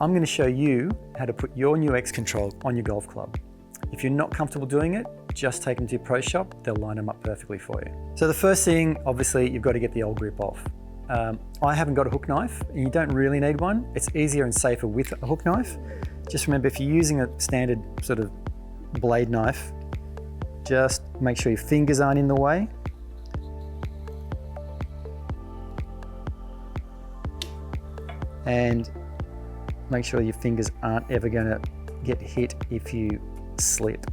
I'm going to show you how to put your new XControl on your golf club. If you're not comfortable doing it, just take them to your pro shop, they'll line them up perfectly for you. So the first thing, obviously, you've got to get the old grip off. I haven't got a hook knife, and you don't really need one. It's easier and safer with a hook knife. Just remember, if you're using a standard sort of blade knife, just make sure your fingers aren't in the way. And make sure your fingers aren't ever going to get hit if you slip.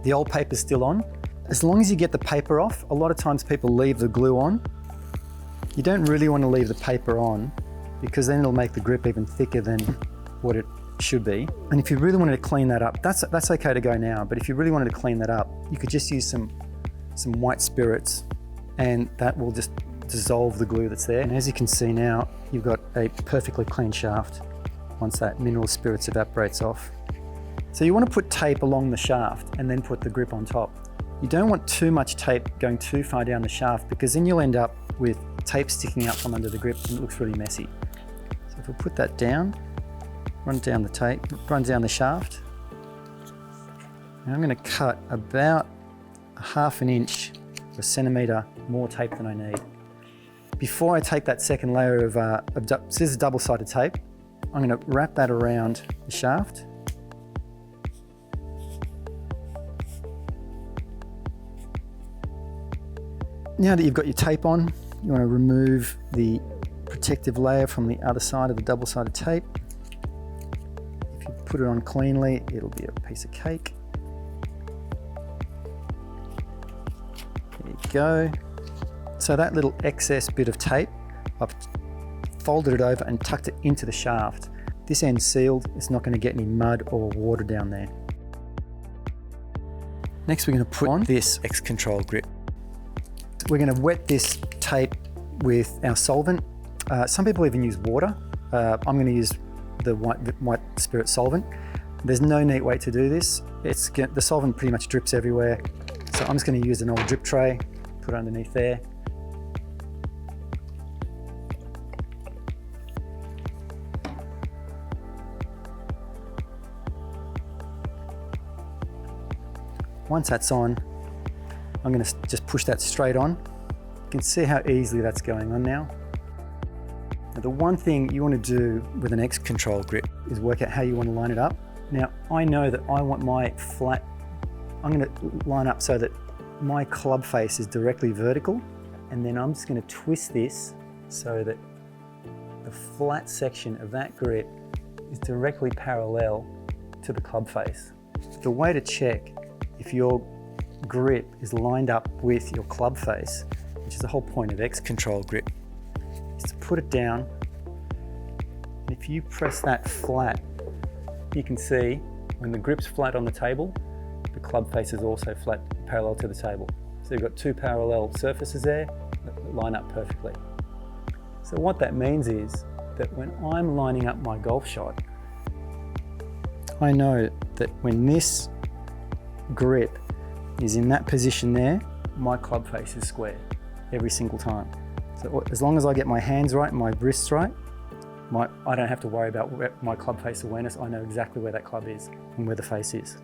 The old paper's still on. As long as you get the paper off, a lot of times people leave the glue on. You don't really want to leave the paper on because then it'll make the grip even thicker than what it should be. And if you really wanted to clean that up, that's okay to go now, but if you really wanted to clean that up, you could just use some white spirits and that will just dissolve the glue that's there. And as you can see now, you've got a perfectly clean shaft once that mineral spirits evaporates off. So you want to put tape along the shaft and then put the grip on top. You don't want too much tape going too far down the shaft because then you'll end up with tape sticking out from under the grip and it looks really messy. So if we put that down, run down the tape, run down the shaft. And I'm going to cut about a ½ an inch or a centimetre more tape than I need. Before I take that second layer of this is double-sided tape, I'm going to wrap that around the shaft. Now that you've got your tape on, you want to remove the protective layer from the other side of the double-sided tape. If you put it on cleanly, it'll be a piece of cake. There you go. So that little excess bit of tape, I've folded it over and tucked it into the shaft. This end's sealed, it's not going to get any mud or water down there. Next we're going to put on this XControl grip. We're going to wet this tape with our solvent. Some people even use water. I'm going to use the white spirit solvent. There's no neat way to do this. The solvent pretty much drips everywhere. So I'm just going to use an old drip tray, put it underneath there. Once that's on, I'm going to just push that straight on. You can see how easily that's going on now. Now the one thing you want to do with an XControl grip is work out how you want to line it up. Now I know that I want my flat, I'm going to line up so that my club face is directly vertical, and then I'm just going to twist this so that the flat section of that grip is directly parallel to the club face. The way to check if your grip is lined up with your club face, which is the whole point of XControl grip, is to put it down. And if you press that flat, you can see when the grip's flat on the table, the club face is also flat, parallel to the table. So you've got two parallel surfaces there that line up perfectly. So what that means is that when I'm lining up my golf shot, I know that when this grip is in that position there, my club face is square every single time. So as long as I get my hands right and my wrists right, I don't have to worry about my club face awareness. I know exactly where that club is and where the face is.